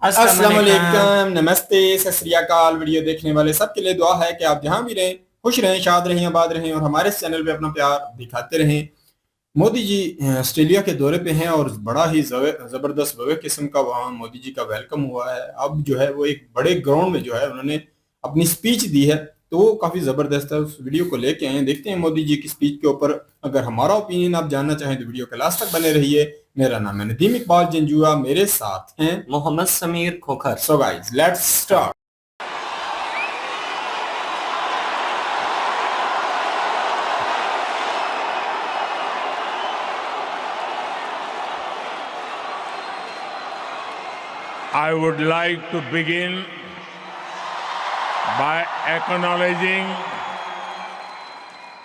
अस्सलाम अस्सलामुअलैकुम। वालेकुम, नमस्ते, सत श्री अकाल। वीडियो देखने वाले सबके लिए दुआ है कि आप जहां भी रहें खुश रहें, शाद रहें, आबाद रहें और हमारे इस चैनल पे अपना प्यार दिखाते रहें। मोदी जी ऑस्ट्रेलिया के दौरे पे हैं और बड़ा ही जबरदस्त भव्य किस्म का वहाँ मोदी जी का वेलकम हुआ है। अब जो है वो एक बड़े ग्राउंड में जो है उन्होंने अपनी स्पीच दी है, तो वो काफी जबरदस्त है। उस वीडियो को लेके आए हैं, देखते हैं मोदी जी की स्पीच के ऊपर। अगर हमारा ओपिनियन आप जानना चाहें तो वीडियो के लास्ट तक बने रहिए। मेरा नाम है नदीम इकबाल जंजुआ, मेरे साथ हैं Mohammad Sameer Khokhar. So guys let's start. I would like to begin by acknowledging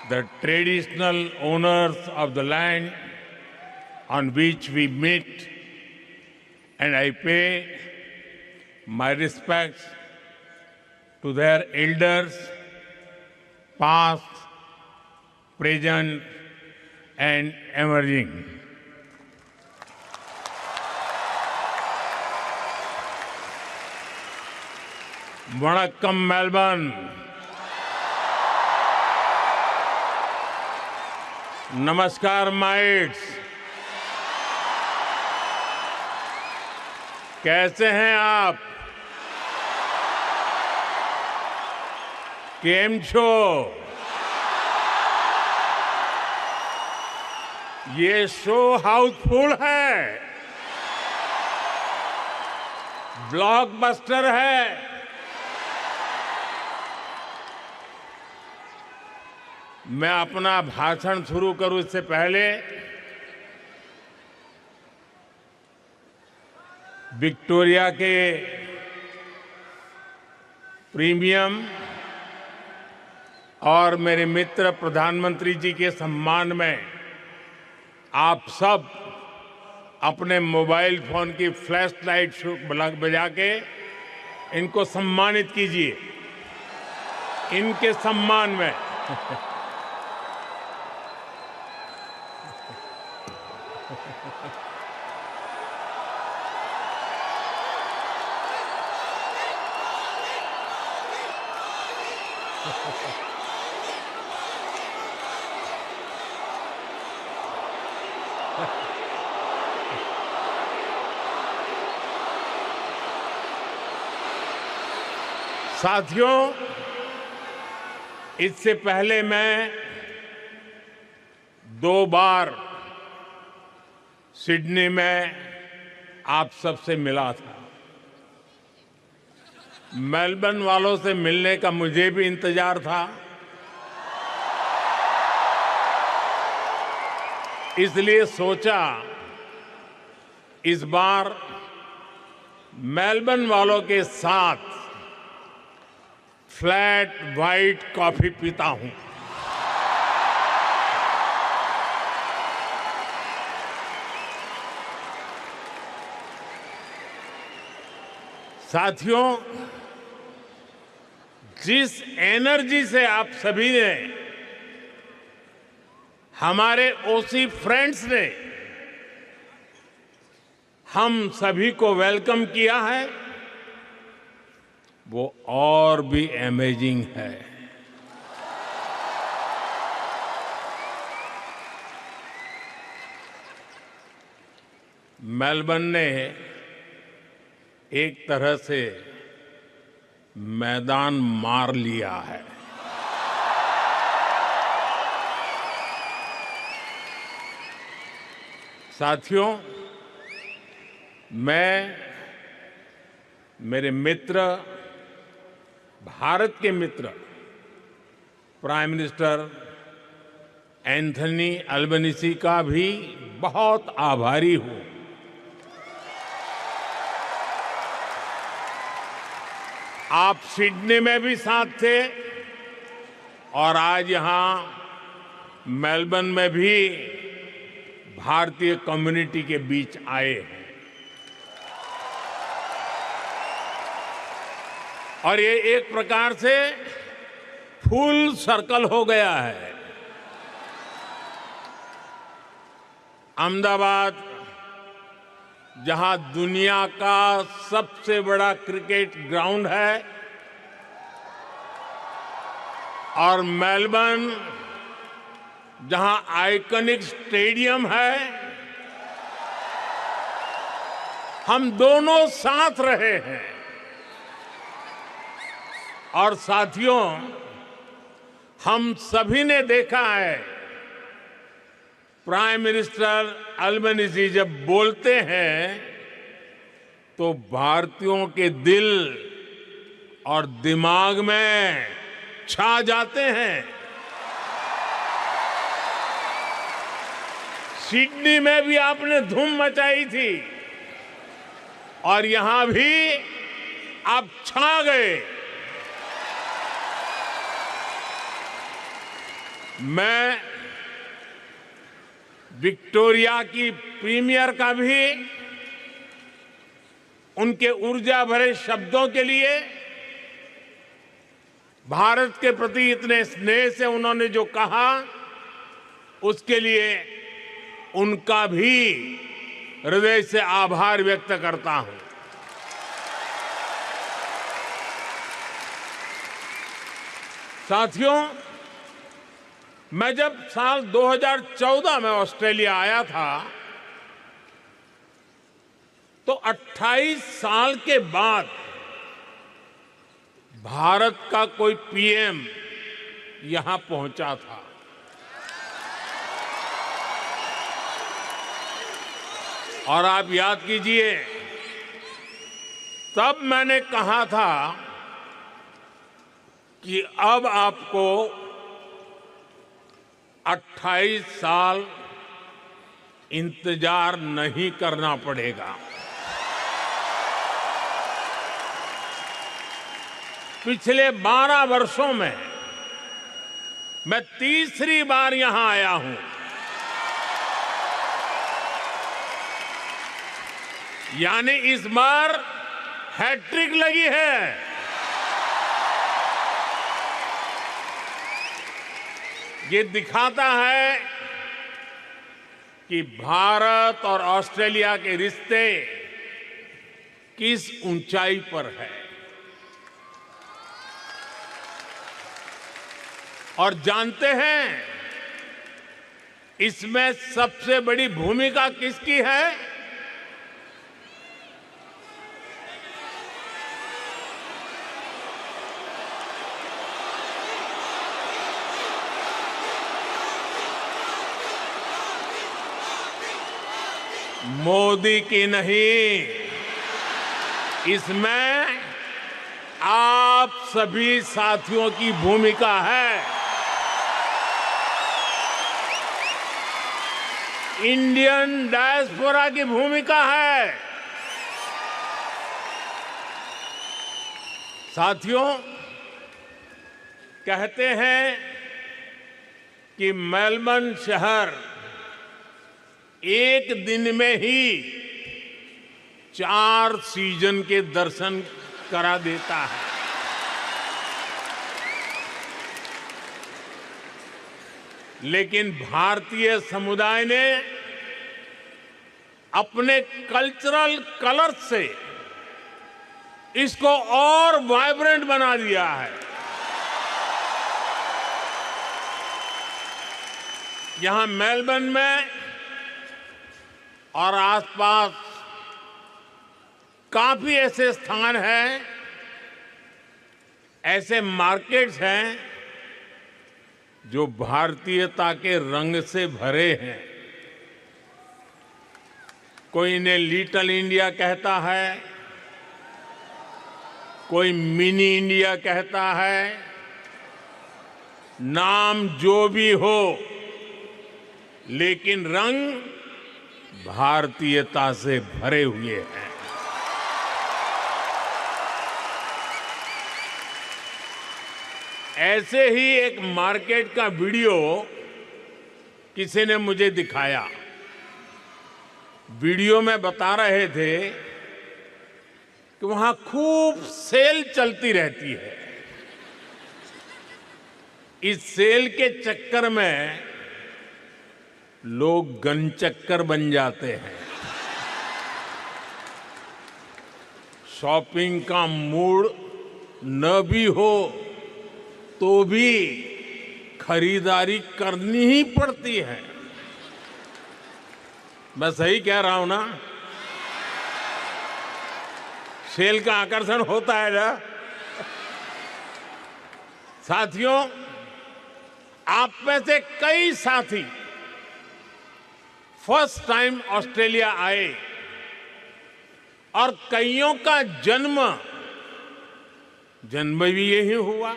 the traditional owners of the land on which we meet, and I pay my respects to their elders, past, present, and emerging. वणक्कम Melbourne, नमस्कार mates, कैसे हैं आप? केम छो? ये show Housefull है, blockbuster है। मैं अपना भाषण शुरू करूं इससे पहले विक्टोरिया के प्रीमियम और मेरे मित्र प्रधानमंत्री जी के सम्मान में आप सब अपने मोबाइल फोन की फ्लैश लाइट बजा के इनको सम्मानित कीजिए। इनके सम्मान में साथियों, इससे पहले मैं 2 बार सिडनी में आप सबसे मिला था। मेलबर्न वालों से मिलने का मुझे भी इंतजार था, इसलिए सोचा इस बार मेलबर्न वालों के साथ फ्लैट वाइट कॉफी पीता हूं। साथियों, जिस एनर्जी से आप सभी ने, हमारे ओसी फ्रेंड्स ने हम सभी को वेलकम किया है, वो और भी अमेजिंग है। मेलबर्न ने एक तरह से मैदान मार लिया है। साथियों, मैं मेरे मित्र, भारत के मित्र प्राइम मिनिस्टर एंथनी अल्बनीसी का भी बहुत आभारी हूं। आप सिडनी में भी साथ थे और आज यहां मेलबर्न में भी भारतीय कम्युनिटी के बीच आए हैं। और ये एक प्रकार से फुल सर्कल हो गया है। अहमदाबाद, जहां दुनिया का सबसे बड़ा क्रिकेट ग्राउंड है, और मेलबर्न जहां आइकॉनिक स्टेडियम है, हम दोनों साथ रहे हैं। और साथियों, हम सभी ने देखा है, प्राइम मिनिस्टर अल्बनीज़ी जब बोलते हैं तो भारतीयों के दिल और दिमाग में छा जाते हैं। सिडनी में भी आपने धूम मचाई थी और यहां भी आप छा गए। मैं विक्टोरिया की प्रीमियर का भी उनके ऊर्जा भरे शब्दों के लिए, भारत के प्रति इतने स्नेह से उन्होंने जो कहा, उसके लिए उनका भी हृदय से आभार व्यक्त करता हूं। साथियों, मैं जब साल 2014 में ऑस्ट्रेलिया आया था तो 28 साल के बाद भारत का कोई पीएम यहां पहुंचा था। और आप याद कीजिए, तब मैंने कहा था कि अब आपको 28 साल इंतजार नहीं करना पड़ेगा। पिछले 12 वर्षों में मैं तीसरी बार यहां आया हूं। यानी इस बार हैट्रिक लगी है। ये दिखाता है कि भारत और ऑस्ट्रेलिया के रिश्ते किस ऊंचाई पर है। और जानते हैं इसमें सबसे बड़ी भूमिका किसकी है? मोदी की नहीं, इसमें आप सभी साथियों की भूमिका है। इंडियन डायस्पोरा की भूमिका है। साथियों, कहते हैं कि मेलबर्न शहर एक दिन में ही 4 सीजन के दर्शन करा देता है। लेकिन भारतीय समुदाय ने अपने कल्चरल कलर से इसको और वाइब्रेंट बना दिया है। यहां मेलबर्न में और आसपास काफी ऐसे स्थान हैं, ऐसे मार्केट्स हैं जो भारतीयता के रंग से भरे हैं। कोई इन्हें लिटिल इंडिया कहता है, कोई मिनी इंडिया कहता है। नाम जो भी हो, लेकिन रंग भारतीयता से भरे हुए हैं। ऐसे ही एक मार्केट का वीडियो किसी ने मुझे दिखाया। वीडियो में बता रहे थे कि वहां खूब सेल चलती रहती है। इस सेल के चक्कर में लोग गनचक्कर बन जाते हैं। शॉपिंग का मूड न भी हो तो भी खरीदारी करनी ही पड़ती है। मैं सही कह रहा हूं ना? सेल का आकर्षण होता है ना? साथियों, आप में से कई साथी फर्स्ट टाइम ऑस्ट्रेलिया आए और कईयों का जन्म भी यही हुआ।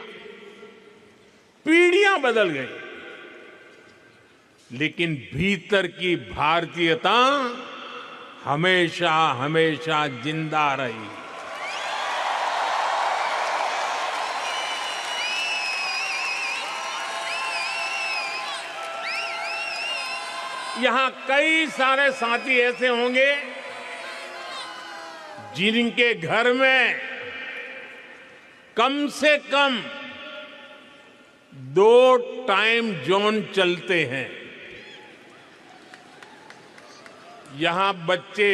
पीढ़ियां बदल गई, लेकिन भीतर की भारतीयता हमेशा हमेशा जिंदा रही। यहां कई सारे साथी ऐसे होंगे जिनके घर में कम से कम 2 टाइम जोन चलते हैं। यहां बच्चे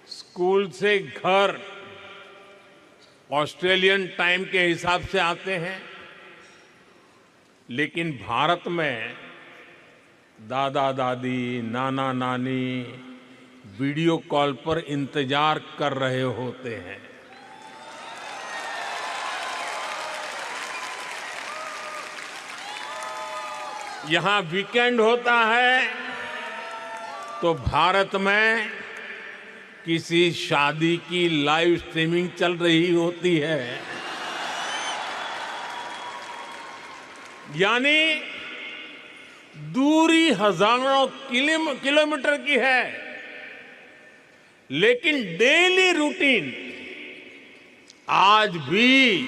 स्कूल से घर ऑस्ट्रेलियन टाइम के हिसाब से आते हैं, लेकिन भारत में दादा दादी, नाना नानी वीडियो कॉल पर इंतजार कर रहे होते हैं। यहां वीकेंड होता है तो भारत में किसी शादी की लाइव स्ट्रीमिंग चल रही होती है। यानी दूरी हजारों किलोमीटर की है, लेकिन डेली रूटीन आज भी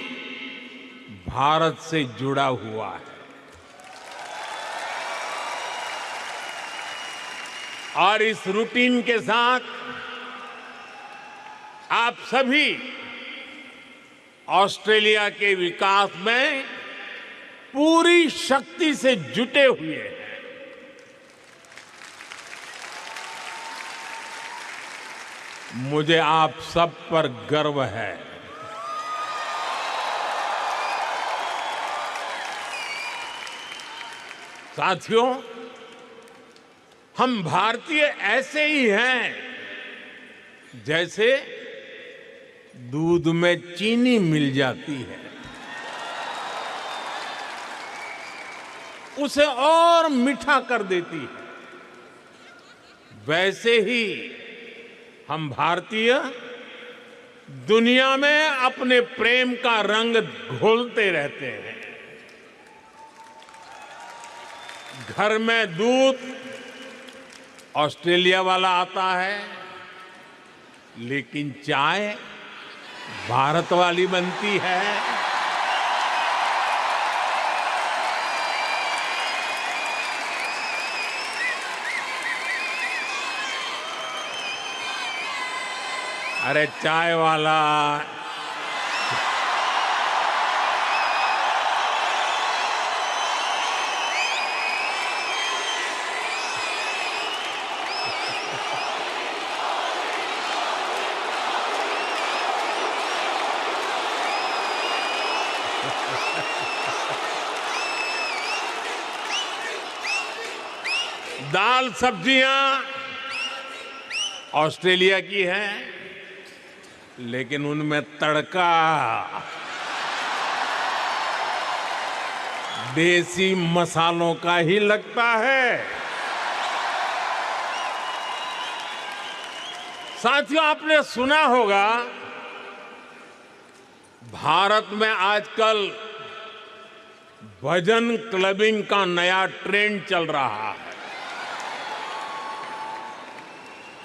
भारत से जुड़ा हुआ है। और इस रूटीन के साथ आप सभी ऑस्ट्रेलिया के विकास में पूरी शक्ति से जुटे हुए हैं। मुझे आप सब पर गर्व है। साथियों, हम भारतीय ऐसे ही हैं जैसे दूध में चीनी मिल जाती है, उसे और मीठा कर देती है। वैसे ही हम भारतीय दुनिया में अपने प्रेम का रंग घोलते रहते हैं। घर में दूध ऑस्ट्रेलिया वाला आता है, लेकिन चाय भारत वाली बनती है। अरे चाय वाला दाल सब्जियां ऑस्ट्रेलिया की हैं, लेकिन उनमें तड़का देसी मसालों का ही लगता है। साथियों, आपने सुना होगा भारत में आजकल भजन क्लबिंग का नया ट्रेंड चल रहा है।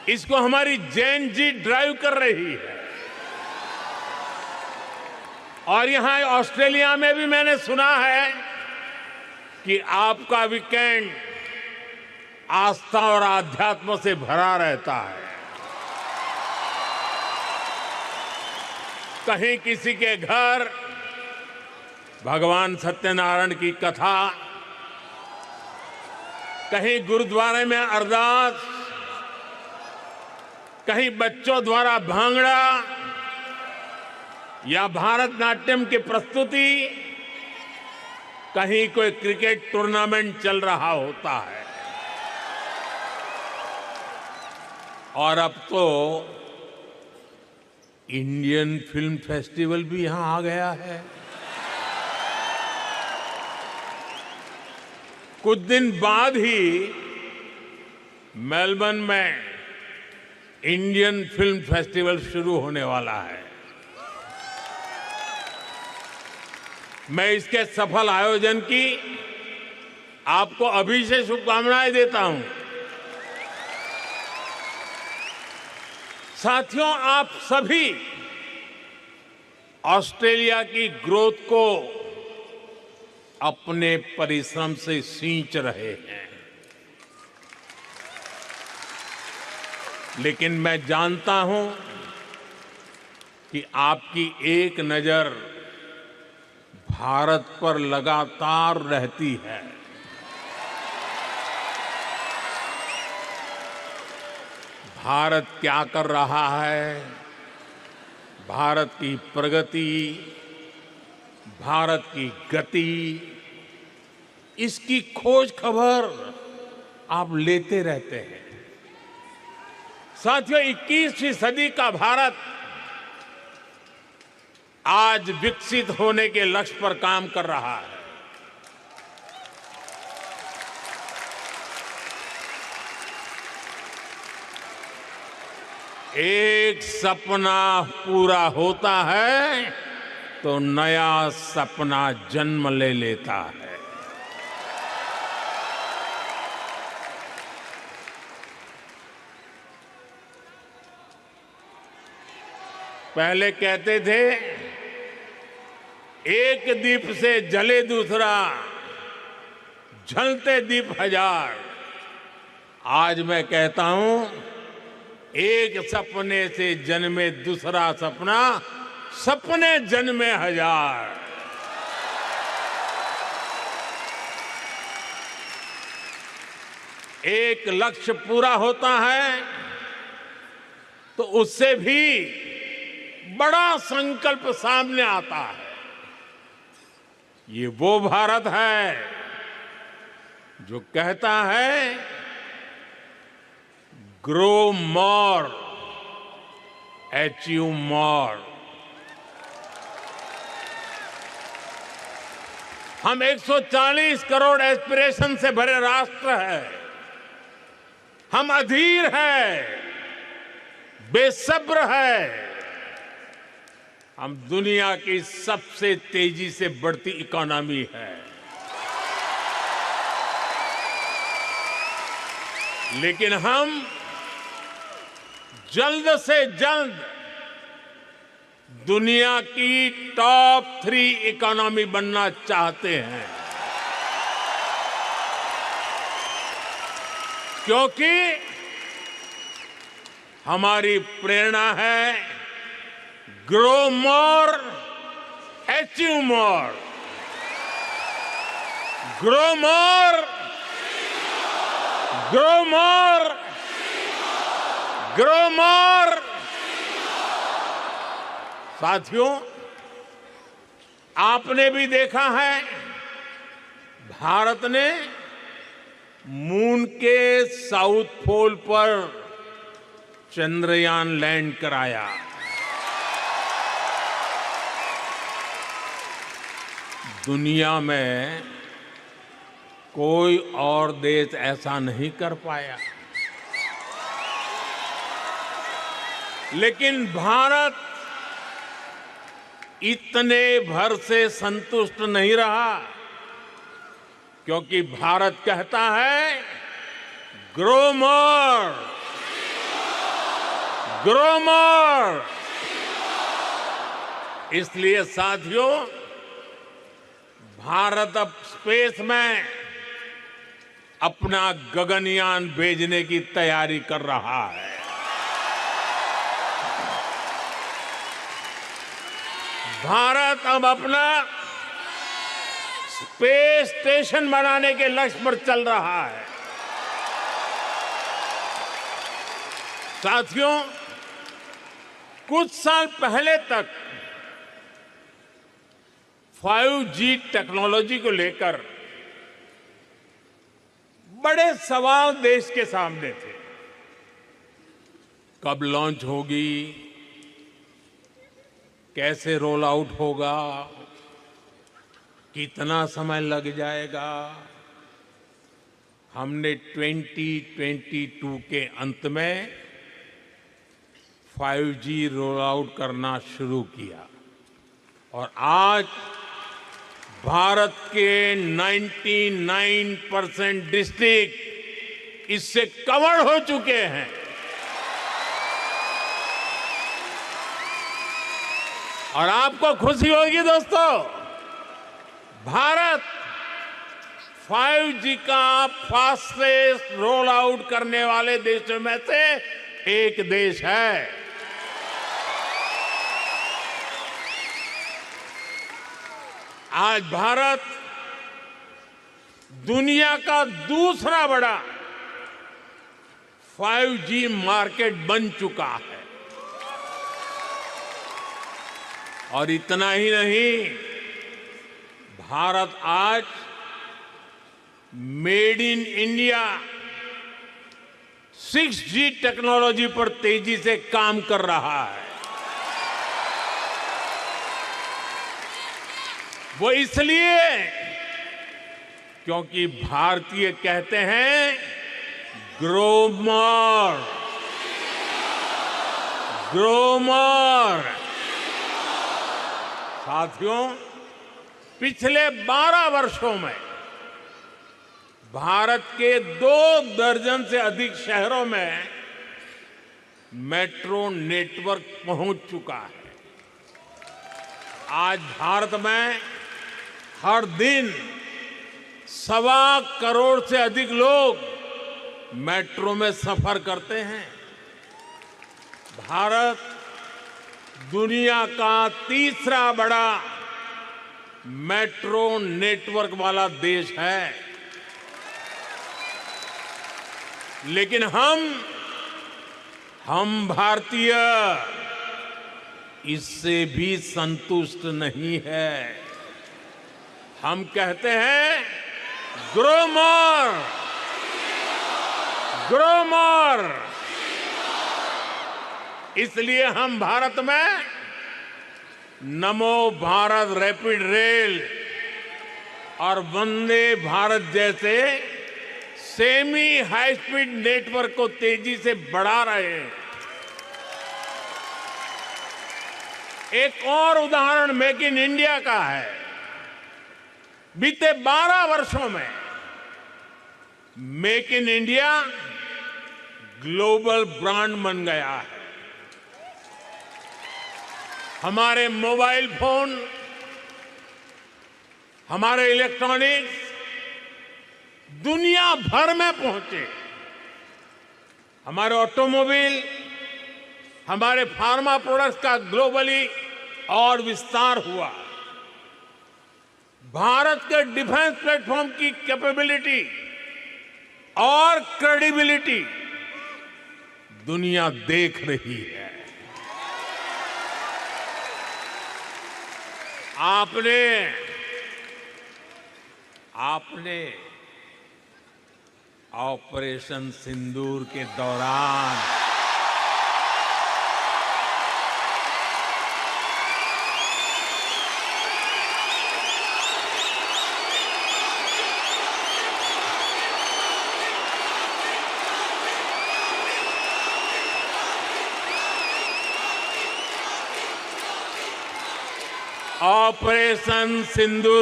इसको हमारी जैन जी ड्राइव कर रही है। और यहां ऑस्ट्रेलिया में भी मैंने सुना है कि आपका वीकेंड आस्था और आध्यात्म से भरा रहता है। कहीं किसी के घर भगवान सत्यनारायण की कथा, कहीं गुरुद्वारे में अरदास, कहीं बच्चों द्वारा भांगड़ा या भारतनाट्यम की प्रस्तुति, कहीं कोई क्रिकेट टूर्नामेंट चल रहा होता है। और अब तो इंडियन फिल्म फेस्टिवल भी यहां आ गया है। कुछ दिन बाद ही मेलबर्न में इंडियन फिल्म फेस्टिवल शुरू होने वाला है। मैं इसके सफल आयोजन की आपको अभी से शुभकामनाएं देता हूं। साथियों, आप सभी ऑस्ट्रेलिया की ग्रोथ को अपने परिश्रम से सींच रहे हैं, लेकिन मैं जानता हूं कि आपकी एक नजर भारत पर लगातार रहती है। भारत क्या कर रहा है, भारत की प्रगति, भारत की गति, इसकी खोज खबर आप लेते रहते हैं। साथियों, 21वीं सदी का भारत आज विकसित होने के लक्ष्य पर काम कर रहा है। एक सपना पूरा होता है तो नया सपना जन्म ले लेता है। पहले कहते थे एक दीप से जले दूसरा, जलते दीप हजार। आज मैं कहता हूं, एक सपने से जन्मे दूसरा सपना, सपने जन्मे हजार। एक लक्ष्य पूरा होता है तो उससे भी बड़ा संकल्प सामने आता है। ये वो भारत है जो कहता है ग्रो मोर, अचीव मोर। हम 140 करोड़ एस्पिरेशन से भरे राष्ट्र है। हम अधीर है, बेसब्र है। हम दुनिया की सबसे तेजी से बढ़ती इकोनॉमी है, लेकिन हम जल्द से जल्द दुनिया की टॉप 3 इकोनॉमी बनना चाहते हैं, क्योंकि हमारी प्रेरणा है grow more, achieve more. Grow more, grow more, grow more. साथियों, आपने भी देखा है, भारत ने मून के साउथ पोल पर चंद्रयान लैंड कराया। दुनिया में कोई और देश ऐसा नहीं कर पाया, लेकिन भारत इतने भर से संतुष्ट नहीं रहा, क्योंकि भारत कहता है ग्रो मोर, ग्रो मोर। इसलिए साथियों, भारत अब स्पेस में अपना गगनयान भेजने की तैयारी कर रहा है। भारत अब अपना स्पेस स्टेशन बनाने के लक्ष्य पर चल रहा है। साथियों, कुछ साल पहले तक 5G टेक्नोलॉजी को लेकर बड़े सवाल देश के सामने थे। कब लॉन्च होगी, कैसे रोल आउट होगा, कितना समय लग जाएगा। हमने 2022 के अंत में 5G रोल आउट करना शुरू किया और आज भारत के 99% डिस्ट्रिक्ट इससे कवर हो चुके हैं। और आपको खुशी होगी दोस्तों, भारत 5G का फास्टेस्ट रोल आउट करने वाले देशों में से एक देश है। आज भारत दुनिया का दूसरा बड़ा 5G मार्केट बन चुका है। और इतना ही नहीं, भारत आज made in India 6G technology पर तेजी से काम कर रहा है। वो इसलिए क्योंकि भारतीय कहते हैं ग्रो मोर, ग्रो मोर। साथियों, पिछले 12 वर्षों में भारत के 2 दर्जन से अधिक शहरों में मेट्रो नेटवर्क पहुंच चुका है। आज भारत में हर दिन 1.25 करोड़ से अधिक लोग मेट्रो में सफर करते हैं। भारत दुनिया का तीसरा बड़ा मेट्रो नेटवर्क वाला देश है। लेकिन हम भारतीय इससे भी संतुष्ट नहीं है। हम कहते हैं ग्रो मोर, ग्रो मोर। इसलिए हम भारत में नमो भारत रैपिड रेल और वंदे भारत जैसे सेमी हाई स्पीड नेटवर्क को तेजी से बढ़ा रहे हैं। एक और उदाहरण मेक इन इंडिया का है। बीते 12 वर्षों में make in India global brand बन गया है। हमारे मोबाइल फोन, हमारे इलेक्ट्रॉनिक्स दुनिया भर में पहुंचे। हमारे ऑटोमोबाइल, हमारे फार्मा प्रोडक्ट्स का ग्लोबली और विस्तार हुआ। भारत के डिफेंस प्लेटफॉर्म की कैपेबिलिटी और क्रेडिबिलिटी दुनिया देख रही है। आपने ऑपरेशन सिंदूर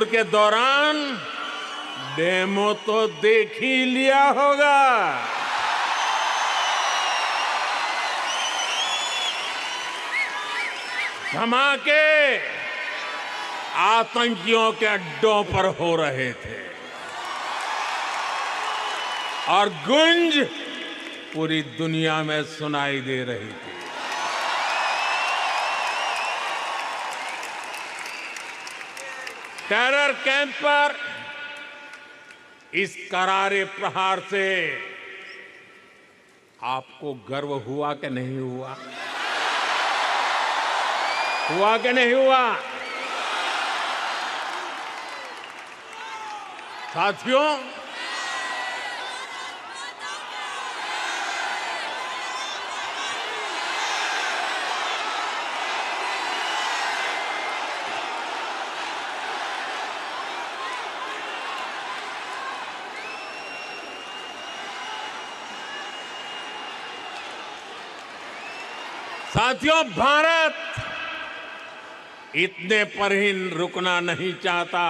के दौरान डेमो तो देख ही लिया होगा। धमाके आतंकियों के अड्डों पर हो रहे थे और गूंज पूरी दुनिया में सुनाई दे रही थी। टेरर कैंप पर इस करारे प्रहार से आपको गर्व हुआ कि नहीं हुआ? हुआ कि नहीं हुआ? साथियों, भारत इतने पर ही रुकना नहीं चाहता।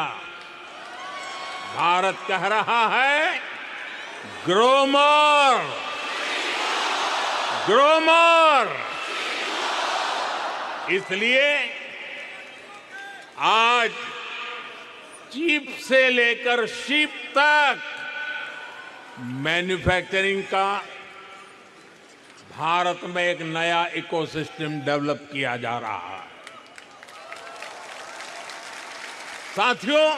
भारत कह रहा है ग्रो मोर, ग्रो मोर। इसलिए आज चिप से लेकर शिप तक मैन्युफैक्चरिंग का भारत में एक नया इकोसिस्टम डेवलप किया जा रहा है। साथियों,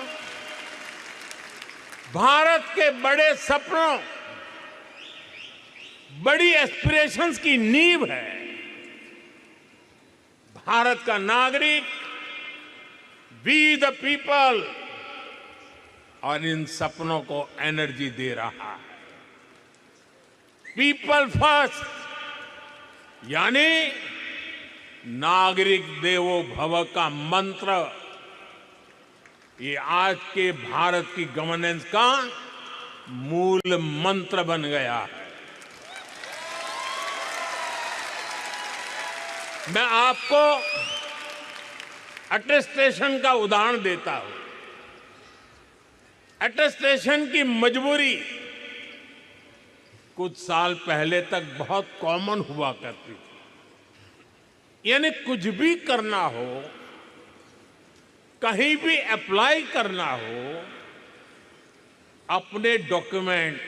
भारत के बड़े सपनों, बड़ी एस्पिरेशंस की नींव है भारत का नागरिक, वी द पीपल, और इन सपनों को एनर्जी दे रहा है। पीपल फर्स्ट, यानी नागरिक देवो भव का मंत्र, ये आज के भारत की गवर्नेंस का मूल मंत्र बन गया है। मैं आपको अटेस्टेशन का उदाहरण देता हूं। अटेस्टेशन की मजबूरी कुछ साल पहले तक बहुत कॉमन हुआ करती थी। यानी कुछ भी करना हो, कहीं भी अप्लाई करना हो, अपने डॉक्यूमेंट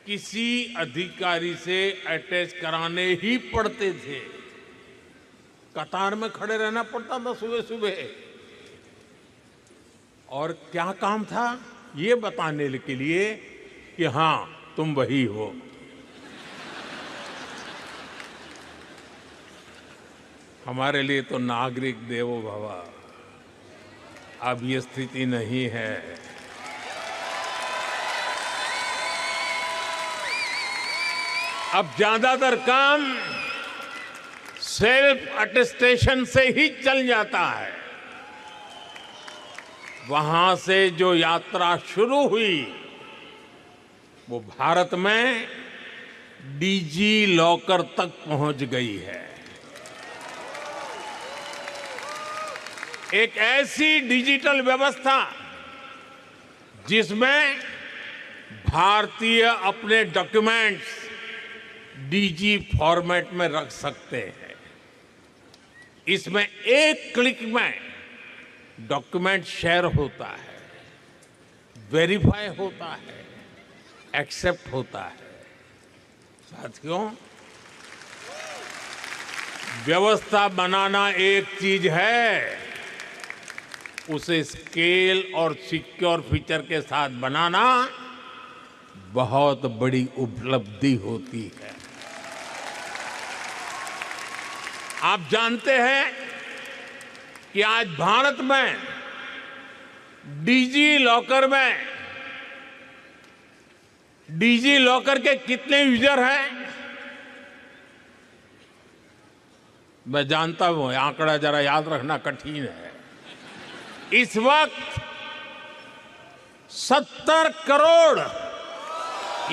किसी अधिकारी से अटैच कराने ही पड़ते थे। कतार में खड़े रहना पड़ता था सुबह सुबह, और क्या काम था? ये बताने के लिए कि हां तुम वही हो। हमारे लिए तो नागरिक देवो भव अब ये स्थिति नहीं है। अब ज्यादातर काम सेल्फ अटेस्टेशन से ही चल जाता है। वहां से जो यात्रा शुरू हुई वो भारत में डीजी लॉकर तक पहुंच गई है। एक ऐसी डिजिटल व्यवस्था जिसमें भारतीय अपने डॉक्यूमेंट्स डीजी फॉर्मेट में रख सकते हैं। इसमें एक क्लिक में डॉक्यूमेंट शेयर होता है, वेरीफाई होता है, एक्सेप्ट होता है। साथियों, व्यवस्था बनाना एक चीज है, उसे स्केल और सिक्योर फीचर के साथ बनाना बहुत बड़ी उपलब्धि होती है। आप जानते हैं कि आज भारत में डिजी लॉकर के कितने यूजर हैं? मैं जानता हूं आंकड़ा जरा याद रखना कठिन है। इस वक्त 70 करोड़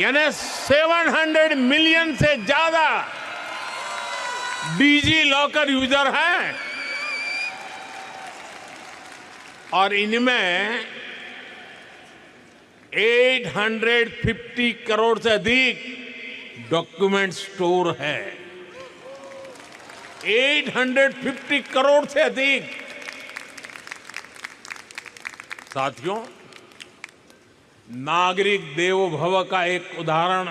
यानी 700 मिलियन से ज्यादा डिजी लॉकर यूजर हैं, और इनमें 850 करोड़ से अधिक डॉक्यूमेंट स्टोर है। 850 करोड़ से अधिक। साथियों, नागरिक देवो भव का एक उदाहरण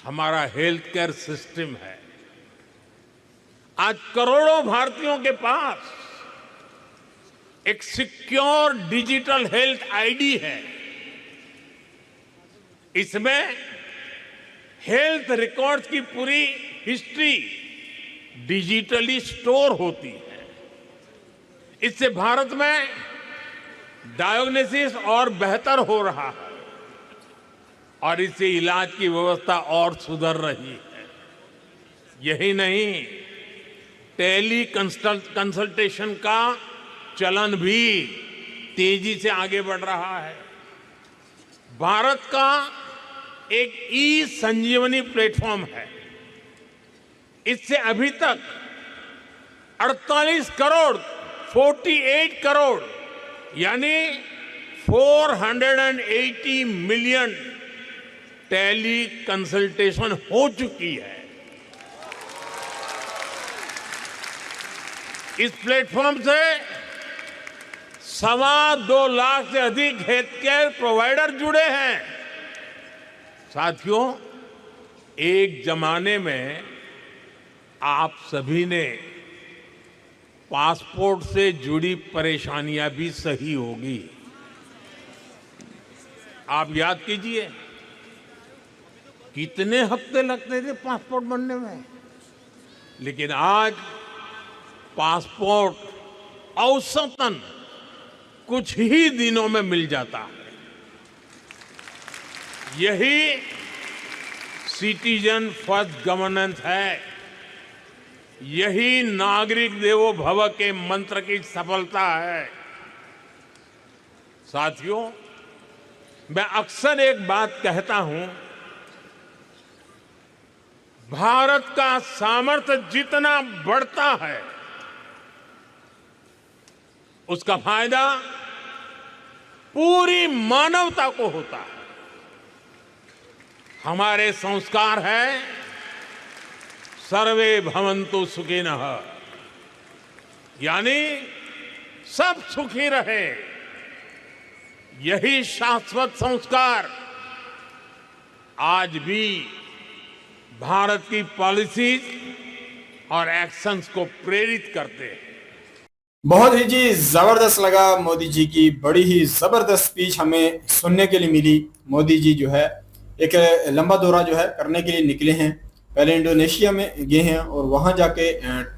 हमारा हेल्थ केयर सिस्टम है। आज करोड़ों भारतीयों के पास एक सिक्योर डिजिटल हेल्थ आईडी है। इसमें हेल्थ रिकॉर्ड्स की पूरी हिस्ट्री डिजिटली स्टोर होती है। इससे भारत में डायग्नोसिस और बेहतर हो रहा है और इससे इलाज की व्यवस्था और सुधर रही है। यही नहीं, टेली कंसल्टेशन का चलन भी तेजी से आगे बढ़ रहा है। भारत का एक ई संजीवनी प्लेटफॉर्म है। इससे अभी तक 48 करोड़ यानी 480 मिलियन टेली कंसल्टेशन हो चुकी है। इस प्लेटफॉर्म से 2.25 लाख से अधिक हेल्थ केयर प्रोवाइडर जुड़े हैं। साथियों, एक जमाने में आप सभी ने पासपोर्ट से जुड़ी परेशानियां भी सही होगी। आप याद कीजिए, कितने हफ्ते लगते थे पासपोर्ट बनने में, लेकिन आज पासपोर्ट औसतन कुछ ही दिनों में मिल जाता है। यही सिटीजन फर्स्ट गवर्नेंस है। यही नागरिक देवो भव के मंत्र की सफलता है। साथियों, मैं अक्सर एक बात कहता हूं, भारत का सामर्थ्य जितना बढ़ता है उसका फायदा पूरी मानवता को होता है। हमारे संस्कार है सर्वे भवन्तु सुखिनः, यानी सब सुखी रहे। यही शाश्वत संस्कार आज भी भारत की पॉलिसीज और एक्शंस को प्रेरित करते हैं। बहुत ही जी जबरदस्त लगा। मोदी जी की बड़ी ही जबरदस्त स्पीच हमें सुनने के लिए मिली। मोदी जी जो है एक लंबा दौरा जो है करने के लिए निकले हैं। पहले इंडोनेशिया में गए हैं और वहां जाके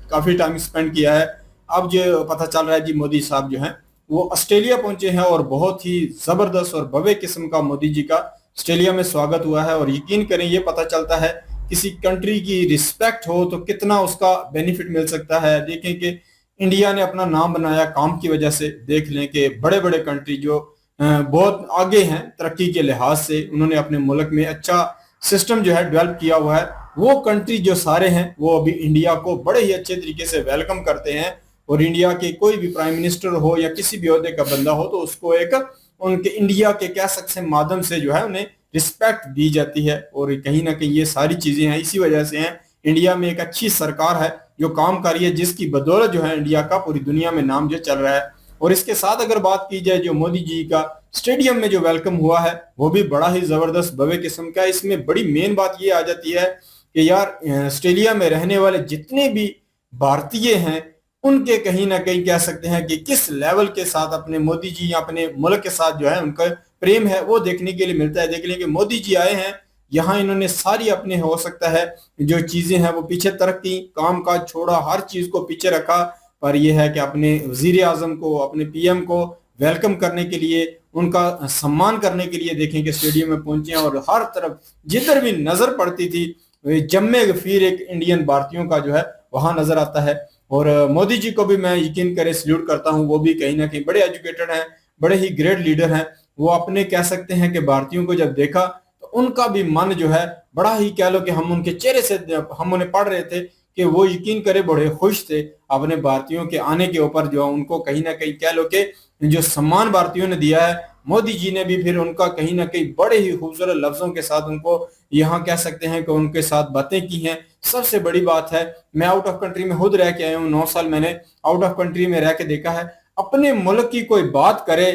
काफी टाइम स्पेंड किया है। अब जो पता चल रहा है जी, मोदी साहब जो हैं वो ऑस्ट्रेलिया पहुंचे हैं और बहुत ही जबरदस्त और भव्य किस्म का मोदी जी का ऑस्ट्रेलिया में स्वागत हुआ है। और यकीन करें, ये पता चलता है किसी कंट्री की रिस्पेक्ट हो तो कितना उसका बेनिफिट मिल सकता है। देखें कि इंडिया ने अपना नाम बनाया काम की वजह से। देख लें कि बड़े बड़े कंट्री जो बहुत आगे हैं तरक्की के लिहाज से, उन्होंने अपने मुल्क में अच्छा सिस्टम जो है डेवलप किया हुआ है। वो कंट्री जो सारे हैं वो अभी इंडिया को बड़े ही अच्छे तरीके से वेलकम करते हैं। और इंडिया के कोई भी प्राइम मिनिस्टर हो या किसी भी ओहदे का बंदा हो तो उसको एक उनके इंडिया के कह सकते हैं माध्यम से जो है उन्हें रिस्पेक्ट दी जाती है। और कहीं ना कहीं ये सारी चीजें हैं, इसी वजह से हैं। इंडिया में एक अच्छी सरकार है जो काम कर रही है, जिसकी बदौलत जो है इंडिया का पूरी दुनिया में नाम जो चल रहा है। और इसके साथ अगर बात की जाए, जो मोदी जी का स्टेडियम में जो वेलकम हुआ है वो भी बड़ा ही जबरदस्त भव्य किस्म का है। इसमें बड़ी मेन बात ये आ जाती है कि यार ऑस्ट्रेलिया में रहने वाले जितने भी भारतीय हैं उनके कहीं ना कहीं कह सकते हैं कि किस लेवल के साथ अपने मोदी जी या अपने मुल्क के साथ जो है उनका प्रेम है वो देखने के लिए मिलता है। देख लें कि मोदी जी आए हैं यहाँ, इन्होंने सारी अपने हो सकता है जो चीजें हैं वो पीछे तरक की, काम काज छोड़ा, हर चीज को पीछे रखा। पर यह है कि अपने वजीर आजम को, अपने पीएम को वेलकम करने के लिए, उनका सम्मान करने के लिए देखें कि स्टेडियम में पहुंचे हैं। और हर तरफ जिधर भी नजर पड़ती थी जम्मे फिर एक इंडियन भारतीयों का जो है वहां नजर आता है। और मोदी जी को भी मैं यकीन करें सल्यूट करता हूं। वो भी कहीं ना कहीं बड़े एजुकेटेड हैं, बड़े ही ग्रेट लीडर हैं। वो अपने कह सकते हैं कि भारतीयों को जब देखा तो उनका भी मन जो है बड़ा ही कह लो कि हम उनके चेहरे से हम उन्हें पढ़ रहे थे कि वो यकीन करे बड़े खुश थे अपने भारतीयों के आने के ऊपर। जो उनको कहीं ना कहीं कह लो कि जो सम्मान भारतीयों ने दिया है, मोदी जी ने भी फिर उनका कहीं ना कहीं बड़े ही खूबसूरत लफ्जों के साथ उनको यहाँ कह सकते हैं कि उनके साथ बातें की हैं। सबसे बड़ी बात है, मैं आउट ऑफ कंट्री में खुद रह के आया हूँ, 9 साल मैंने आउट ऑफ कंट्री में रह के देखा है। अपने मुल्क की कोई बात करे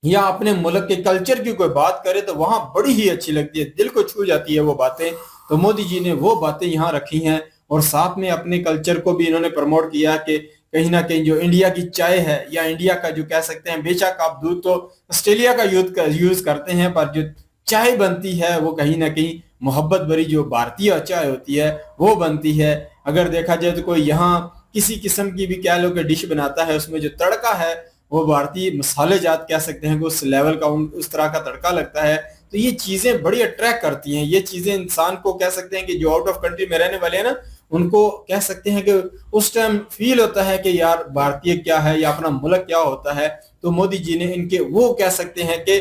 या अपने मुल्क के कल्चर की कोई बात करे तो वहां बड़ी ही अच्छी लगती है, दिल को छू जाती है वो बातें। तो मोदी जी ने वो बातें यहाँ रखी हैं और साथ में अपने कल्चर को भी इन्होंने प्रमोट किया कि कहीं ना कहीं जो इंडिया की चाय है या इंडिया का जो कह सकते हैं, बेशक आप दूध तो ऑस्ट्रेलिया का यूज करते हैं, पर जो चाय बनती है वो कहीं ना कहीं मोहब्बत भरी जो भारतीय चाय होती है वो बनती है। अगर देखा जाए तो कोई यहाँ किसी किस्म की भी कह लो कि डिश बनाता है, उसमें जो तड़का है वो भारतीय मसाले जात कह सकते हैं कि उस लेवल का उस तरह का तड़का लगता है। तो ये चीजें बड़ी अट्रैक्ट करती हैं, ये चीजें इंसान को कह सकते हैं कि जो आउट ऑफ कंट्री में रहने वाले हैं ना, उनको कह सकते हैं कि उस टाइम फील होता है कि यार भारतीय क्या है या अपना मुल्क क्या होता है। तो मोदी जी ने इनके वो कह सकते हैं कि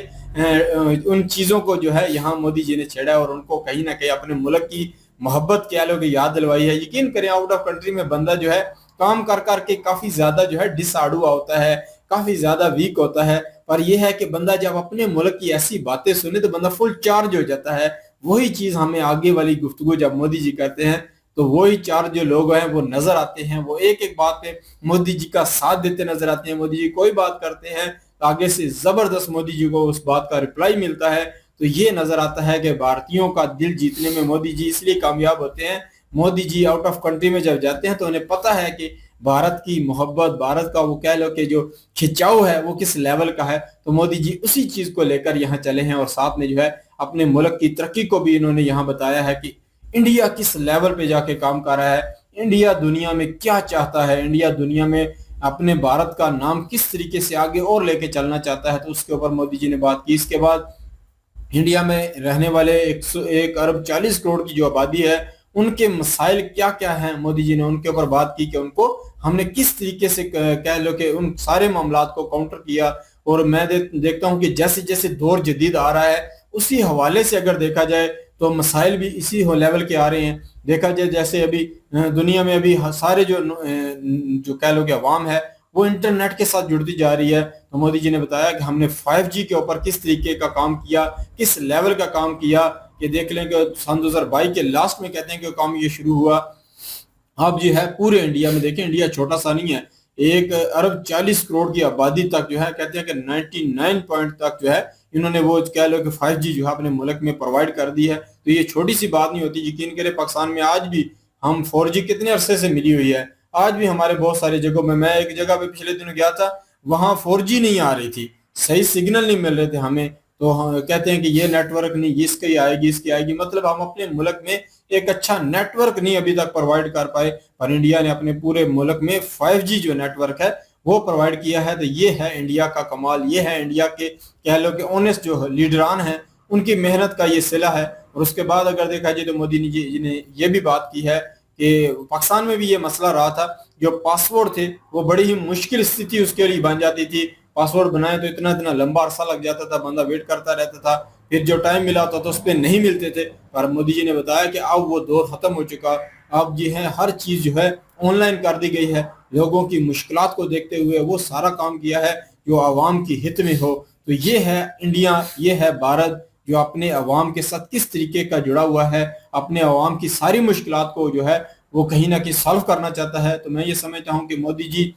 उन चीजों को जो है यहाँ मोदी जी ने छेड़ा और उनको कहीं ना कहीं अपने मुल्क की मोहब्बत कह लो कि याद दिलवाई है। यकीन करें आउट ऑफ कंट्री में बंदा जो है काम कर करके काफी ज्यादा जो है डिसआड़ुआ होता है, काफी ज्यादा वीक होता है, पर यह है कि बंदा जब अपने मुल्क की ऐसी बातें सुने तो बंदा फुल चार्ज हो जाता है। वही चीज हमें आगे वाली गुफ्तगू जब मोदी जी करते हैं तो वही चार जो लोग हैं वो नजर आते हैं, वो एक एक बात पे मोदी जी का साथ देते नजर आते हैं। मोदी जी कोई बात करते हैं तो आगे से जबरदस्त मोदी जी को उस बात का रिप्लाई मिलता है। तो ये नजर आता है कि भारतीयों का दिल जीतने में मोदी जी इसलिए कामयाब होते हैं। Modi ji out of country में जब जाते हैं तो उन्हें पता है कि भारत की मोहब्बत, भारत का वो कह लो कि जो खिंचाव है वो किस लेवल का है। तो मोदी जी उसी चीज को लेकर यहाँ चले हैं और साथ में जो है अपने मुल्क की तरक्की को भी इन्होंने यहाँ बताया है कि इंडिया किस लेवल पे जाके काम कर रहा है, इंडिया दुनिया में क्या चाहता है, इंडिया दुनिया में अपने भारत का नाम किस तरीके से आगे और लेके चलना चाहता है। तो उसके ऊपर मोदी जी ने बात की। इसके बाद इंडिया में रहने वाले 101 अरब 40 करोड़ की जो आबादी है उनके मसाइल क्या क्या हैं, मोदी जी ने उनके ऊपर बात की कि उनको हमने किस तरीके से कह लो कि उन सारे मामलात को काउंटर किया। और मैं देखता हूं कि जैसे जैसे दौर जदीद आ रहा है उसी हवाले से अगर देखा जाए तो मसाइल भी इसी लेवल के आ रहे हैं। देखा जाए जैसे अभी दुनिया में अभी सारे जो कह लो कि अवाम है वो इंटरनेट के साथ जुड़ती जा रही है। तो मोदी जी ने बताया कि हमने 5G के ऊपर किस तरीके का काम किया, किस लेवल का काम किया। ये देख लें कि सन 2022 के लास्ट में कहते हैं कि काम ये शुरू हुआ। अब जो है पूरे इंडिया में देखें, इंडिया छोटा सा नहीं है, 1 अरब 40 करोड़ की आबादी तक जो है कहते हैं कि 99 पॉइंट तक जो है इन्होंने वो कह लो कि 5G जो है अपने मुल्क में प्रोवाइड कर दी है। तो ये छोटी सी बात नहीं होती। यकीन करें पाकिस्तान में आज भी हम 4G कितने अरसे से मिली हुई है, आज भी हमारे बहुत सारी जगहों में, मैं एक जगह पे पिछले दिनों गया था वहां 4G नहीं आ रही थी, सही सिग्नल नहीं मिल रहे थे हमें। तो कहते हैं कि ये नेटवर्क नहीं, इसकी आएगी इसकी आएगी, मतलब हम अपने मुल्क में एक अच्छा नेटवर्क नहीं अभी तक प्रोवाइड कर पाए। पर इंडिया ने अपने पूरे मुल्क में 5G जो नेटवर्क है वो प्रोवाइड किया है। तो ये है इंडिया का कमाल, ये है इंडिया के कह लो कि ऑनेस्ट जो लीडरान हैं उनकी मेहनत का ये सिला है। और उसके बाद अगर देखा जाए तो मोदी जी ने ये भी बात की है कि पाकिस्तान में भी ये मसला रहा था, जो पासपोर्ट थे वो बड़ी ही मुश्किल स्थिति उसके लिए बन जाती थी। पासपोर्ट बनाए तो इतना इतना लंबा अरसा लग जाता था, बंदा वेट करता रहता था, फिर जो टाइम मिला होता तो उस पर नहीं मिलते थे। पर मोदी जी ने बताया कि अब वो दौर खत्म हो चुका, अब जो है हर चीज जो है ऑनलाइन कर दी गई है। लोगों की मुश्किलात को देखते हुए वो सारा काम किया है जो आवाम की हित में हो। तो ये है इंडिया, ये है भारत जो अपने अवाम के साथ किस तरीके का जुड़ा हुआ है, अपने अवाम की सारी मुश्किलात को जो है वो कहीं ना कहीं सॉल्व करना चाहता है। तो मैं ये समझता हूँ कि मोदी जी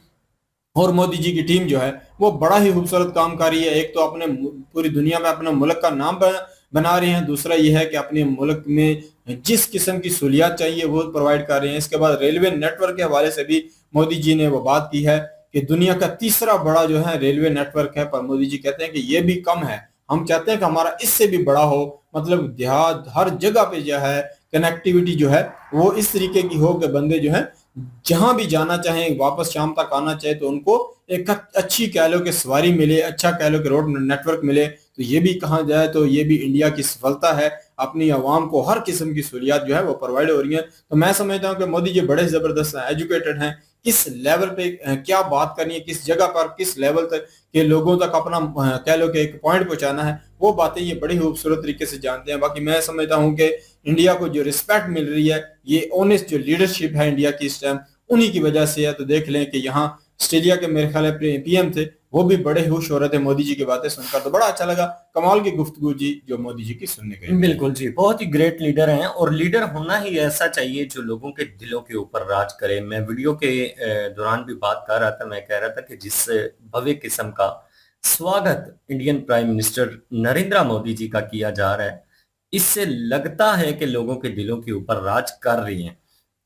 और मोदी जी की टीम जो है वो बड़ा ही खूबसूरत काम कर रही है। एक तो अपने पूरी दुनिया में अपने मुल्क का नाम बना रहे हैं, दूसरा ये है कि अपने मुल्क में जिस किस्म की सहूलियात चाहिए वो प्रोवाइड कर रहे हैं। इसके बाद रेलवे नेटवर्क के हवाले से भी मोदी जी ने वो बात की है कि दुनिया का तीसरा बड़ा जो है रेलवे नेटवर्क है, पर मोदी जी कहते हैं कि ये भी कम है, हम चाहते हैं कि हमारा इससे भी बड़ा हो। मतलब देहात हर जगह पे जो है कनेक्टिविटी जो है वो इस तरीके की हो कि बंदे जो है जहां भी जाना चाहें, वापस शाम तक आना चाहे तो उनको एक अच्छी कह लो कि सवारी मिले, अच्छा कह लो कि रोड नेटवर्क मिले। तो ये भी कहा जाए तो ये भी इंडिया की सफलता है, अपनी आवाम को हर किस्म की सहूलियात जो है वो प्रोवाइड हो रही है। तो मैं समझता हूँ कि मोदी जी बड़े जबरदस्त एजुकेटेड हैं, किस लेवल पे क्या बात करनी है, किस जगह पर किस लेवल तक के लोगों तक अपना कह लो कि एक पॉइंट पहुंचाना है, वो बातें ये बड़ी खूबसूरत तरीके से जानते हैं। बाकी मैं समझता हूँ कि इंडिया को जो रिस्पेक्ट मिल रही है ये ऑनेस्ट जो लीडरशिप है इंडिया की इस टाइम उन्हीं की वजह से है। तो देख लें कि यहाँ ऑस्ट्रेलिया के मेरे ख्याल पीएम थे, वो भी बड़े खुश हो रहे थे मोदी जी की बातें सुनकर। तो बड़ा अच्छा लगा, कमाल की गुफ्तगू जी जो मोदी जी की सुनने के। बिल्कुल जी, बहुत ही ग्रेट लीडर हैं और लीडर होना ही ऐसा चाहिए जो लोगों के दिलों के ऊपर राज करे। मैं वीडियो के दौरान भी बात कर रहा था, मैं कह रहा था कि जिस भव्य किस्म का स्वागत Indian prime minister Narendra Modi ji का किया जा रहा है, इससे लगता है कि लोगों के दिलों के ऊपर राज कर रही हैं।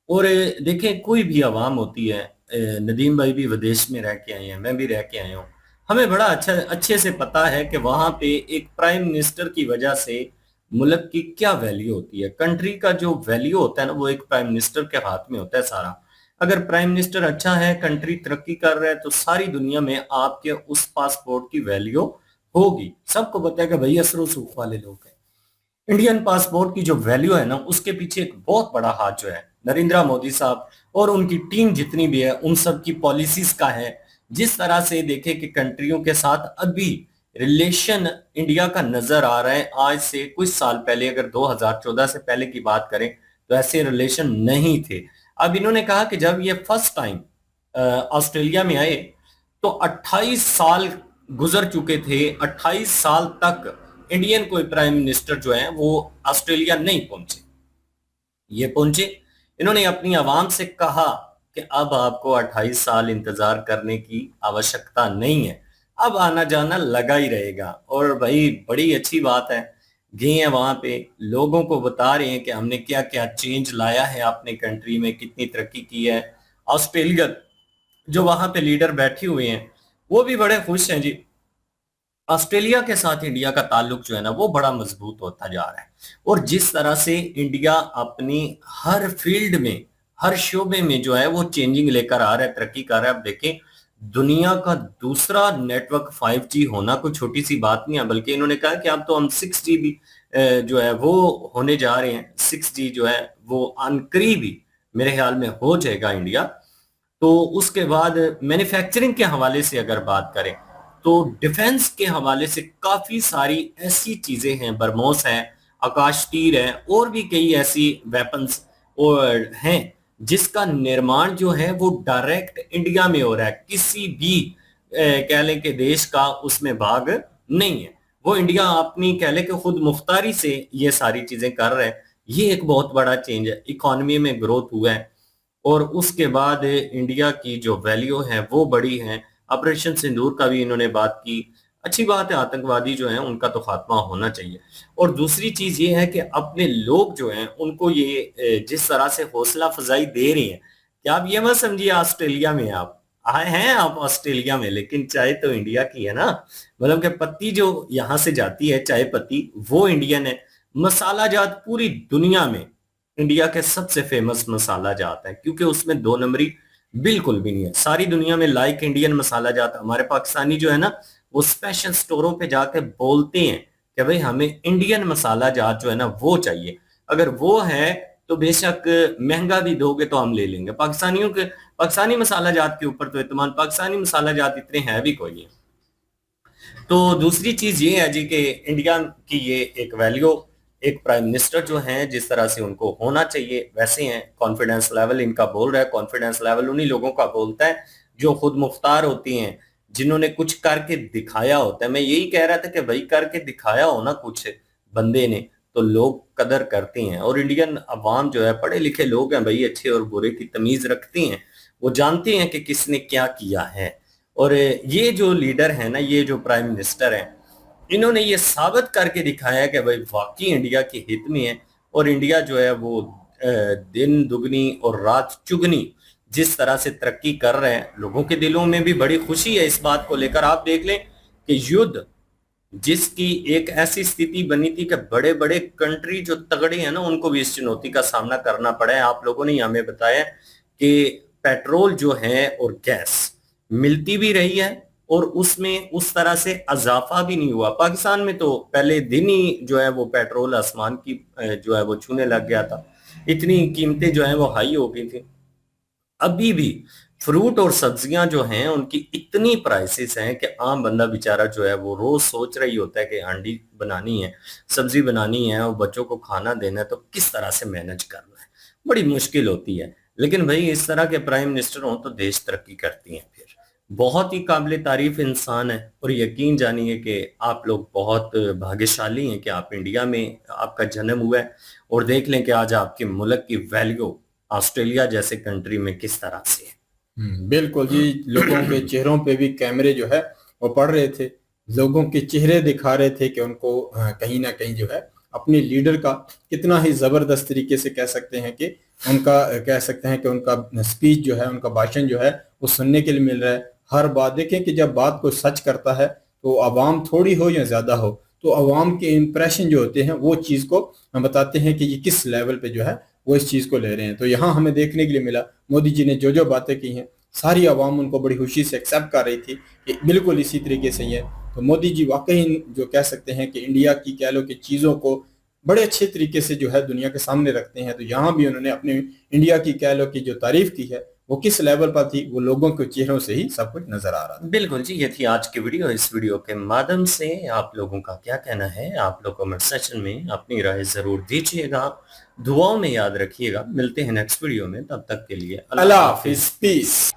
और देखें कोई भी आवाम होती है, नदीम भाई भी विदेश में रह के आए हैं, मैं भी रह के आया हूँ, हमें बड़ा अच्छे से पता है कि वहां पे एक प्राइम मिनिस्टर की वजह से मुल्क की क्या वैल्यू होती है। कंट्री का जो वैल्यू होता है ना, वो एक प्राइम मिनिस्टर के हाथ में होता है सारा। अगर प्राइम मिनिस्टर अच्छा है, कंट्री तरक्की कर रहा है, तो सारी दुनिया में आपके उस पासपोर्ट की वैल्यू होगी। सबको पता है कि भाई असर सूख वाले लोग हैं। इंडियन पासपोर्ट की जो वैल्यू है ना, उसके पीछे एक बहुत बड़ा हाथ जो है नरेंद्र मोदी साहब और उनकी टीम जितनी भी है, उन सब की पॉलिसीज का है। जिस तरह से देखे कि कंट्रियों के साथ अभी रिलेशन इंडिया का नजर आ रहा है, आज से कुछ साल पहले अगर 2014 से पहले की बात करें तो ऐसे रिलेशन नहीं थे। अब इन्होंने कहा कि जब ये फर्स्ट टाइम ऑस्ट्रेलिया में आए तो 28 साल गुजर चुके थे। 28 साल तक इंडियन कोई प्राइम मिनिस्टर जो है वो ऑस्ट्रेलिया नहीं पहुंचे। ये पहुंचे, इन्होंने अपनी आवाम से कहा कि अब आपको 28 साल इंतजार करने की आवश्यकता नहीं है, अब आना जाना लगा ही रहेगा। और भाई बड़ी अच्छी बात है, गए हैं वहां पे, लोगों को बता रहे हैं कि हमने क्या क्या चेंज लाया है अपने कंट्री में, कितनी तरक्की की है। ऑस्ट्रेलिया जो वहां पे लीडर बैठे हुए हैं वो भी बड़े खुश हैं जी। ऑस्ट्रेलिया के साथ इंडिया का ताल्लुक जो है ना, वो बड़ा मजबूत होता जा रहा है। और जिस तरह से इंडिया अपनी हर फील्ड में, हर शोबे में जो है वो चेंजिंग लेकर आ रहा है, तरक्की कर रहा है। अब देखें, दुनिया का दूसरा नेटवर्क 5G होना कोई छोटी सी बात नहीं है, बल्कि इन्होंने कहा कि अब तो हम 6G भी जो है वो होने जा रहे हैं। 6G जो है वो अनकरीब ही मेरे ख्याल में हो जाएगा इंडिया। तो उसके बाद मैन्युफैक्चरिंग के हवाले से अगर बात करें तो डिफेंस के हवाले से काफी सारी ऐसी चीजें हैं, बरमोस है, आकाश तीर है, और भी कई ऐसी वेपन्स और हैं जिसका निर्माण जो है वो डायरेक्ट इंडिया में हो रहा है। किसी भी कह लें कि देश का उसमें भाग नहीं है। वो इंडिया अपनी कह लें कि खुद मुख्तारी से ये सारी चीजें कर रहे हैं। ये एक बहुत बड़ा चेंज है, इकोनॉमी में ग्रोथ हुआ है। और उसके बाद इंडिया की जो वैल्यू है वो बड़ी है। ऑपरेशन सिंदूर का भी इन्होंने बात की, अच्छी बात है, आतंकवादी जो हैं उनका तो खात्मा होना चाहिए। और दूसरी चीज ये है कि अपने लोग जो हैं उनको ये जिस तरह से हौसला अफजाई दे रही है, क्या आप ये मत समझिए ऑस्ट्रेलिया में आप आए हैं, आप ऑस्ट्रेलिया में, लेकिन चाय तो इंडिया की है ना। मतलब कि पत्ती जो यहाँ से जाती है, चाय पत्ती, वो इंडियन है। मसाला जात पूरी दुनिया में इंडिया के सबसे फेमस मसाला जात है, क्योंकि उसमें दो नंबरी बिल्कुल भी नहीं है। सारी दुनिया में लाइक इंडियन मसाला जात, हमारे पाकिस्तानी जो है ना वो स्पेशल स्टोरों पे जाके बोलते हैं कि भाई हमें इंडियन मसाला जात जो है ना वो चाहिए। अगर वो है तो बेशक महंगा भी दोगे तो हम ले लेंगे। पाकिस्तानियों के पाकिस्तानी मसाला जात के ऊपर तो इत्मीनान, पाकिस्तानी मसाला जात इतने हैं भी कोई नहीं। तो दूसरी चीज ये है जी कि इंडिया की ये एक वैल्यू, एक प्राइम मिनिस्टर जो हैं जिस तरह से उनको होना चाहिए वैसे हैं। कॉन्फिडेंस लेवल इनका बोल रहा है, कॉन्फिडेंस लेवल उन्हीं लोगों का बोलता है जो खुद मुख्तार होती हैं, जिन्होंने कुछ करके दिखाया होता है। मैं यही कह रहा था कि भाई करके दिखाया हो ना कुछ बंदे ने, तो लोग कदर करते हैं। और इंडियन अवाम जो है पढ़े लिखे लोग हैं भाई, अच्छे और बुरे की तमीज रखते हैं, वो जानते हैं कि किसने क्या किया है। और ये जो लीडर है ना, ये जो प्राइम मिनिस्टर है, इन्होंने ये साबित करके दिखाया कि भाई वाकई इंडिया के हित में है। और इंडिया जो है वो दिन दुगनी और रात चुगनी जिस तरह से तरक्की कर रहे हैं, लोगों के दिलों में भी बड़ी खुशी है इस बात को लेकर। आप देख लें कि युद्ध जिसकी एक ऐसी स्थिति बनी थी कि बड़े बड़े कंट्री जो तगड़े हैं ना, उनको भी इस चुनौती का सामना करना पड़ा है। आप लोगों ने हमें बताया कि पेट्रोल जो है और गैस मिलती भी रही है और उसमें उस तरह से इजाफा भी नहीं हुआ। पाकिस्तान में तो पहले दिन ही जो है वो पेट्रोल आसमान की जो है वो छूने लग गया था, इतनी कीमतें जो है वो हाई हो गई थी। अभी भी फ्रूट और सब्जियां जो हैं उनकी इतनी प्राइसेस हैं कि आम बंदा बेचारा जो है वो रोज सोच रही होता है कि अंडी बनानी है, सब्जी बनानी है और बच्चों को खाना देना है, तो किस तरह से मैनेज करना है, बड़ी मुश्किल होती है। लेकिन भाई इस तरह के प्राइम मिनिस्टर हों तो देश तरक्की करती हैं। फिर बहुत ही काबिल तारीफ इंसान है और यकीन जानिए कि आप लोग बहुत भाग्यशाली हैं कि आप इंडिया में आपका जन्म हुआ है। और देख लें कि आज आपके मुल्क की वैल्यू ऑस्ट्रेलिया जैसे कंट्री में किस तरह से है। बिल्कुल जी, लोगों के चेहरों पे भी कैमरे जो है वो पड़ रहे थे, लोगों के चेहरे दिखा रहे थे कि उनको कहीं ना कहीं जो है अपने लीडर का कितना ही जबरदस्त तरीके से कह सकते हैं कि उनका स्पीच जो है, उनका भाषण जो है वो सुनने के लिए मिल रहा है। हर बात देखें कि जब बात कोई सच करता है तो आवाम थोड़ी हो या ज्यादा हो, तो अवाम के इंप्रेशन जो होते हैं वो चीज़ को हम बताते हैं कि ये किस लेवल पे जो है वो इस चीज़ को ले रहे हैं। तो यहाँ हमें देखने के लिए मिला मोदी जी ने जो जो बातें की हैं सारी अवाम उनको बड़ी खुशी से एक्सेप्ट कर रही थी कि बिल्कुल इसी तरीके से ही है। तो मोदी जी वाकई जो कह सकते हैं कि इंडिया की कह लो कि चीज़ों को बड़े अच्छे तरीके से जो है दुनिया के सामने रखते हैं। तो यहाँ भी उन्होंने अपने इंडिया की कह लो कि जो तारीफ की है वो किस लेवल पर थी वो लोगों के चेहरों से ही सब कुछ नजर आ रहा था। बिल्कुल जी, ये थी आज की वीडियो। इस वीडियो के माध्यम से आप लोगों का क्या कहना है, आप लोग कमेंट सेक्शन में अपनी राय जरूर दीजिएगा, दुआओं में याद रखिएगा। मिलते हैं नेक्स्ट वीडियो में, तब तक के लिए अल्लाह हाफिज, पीस।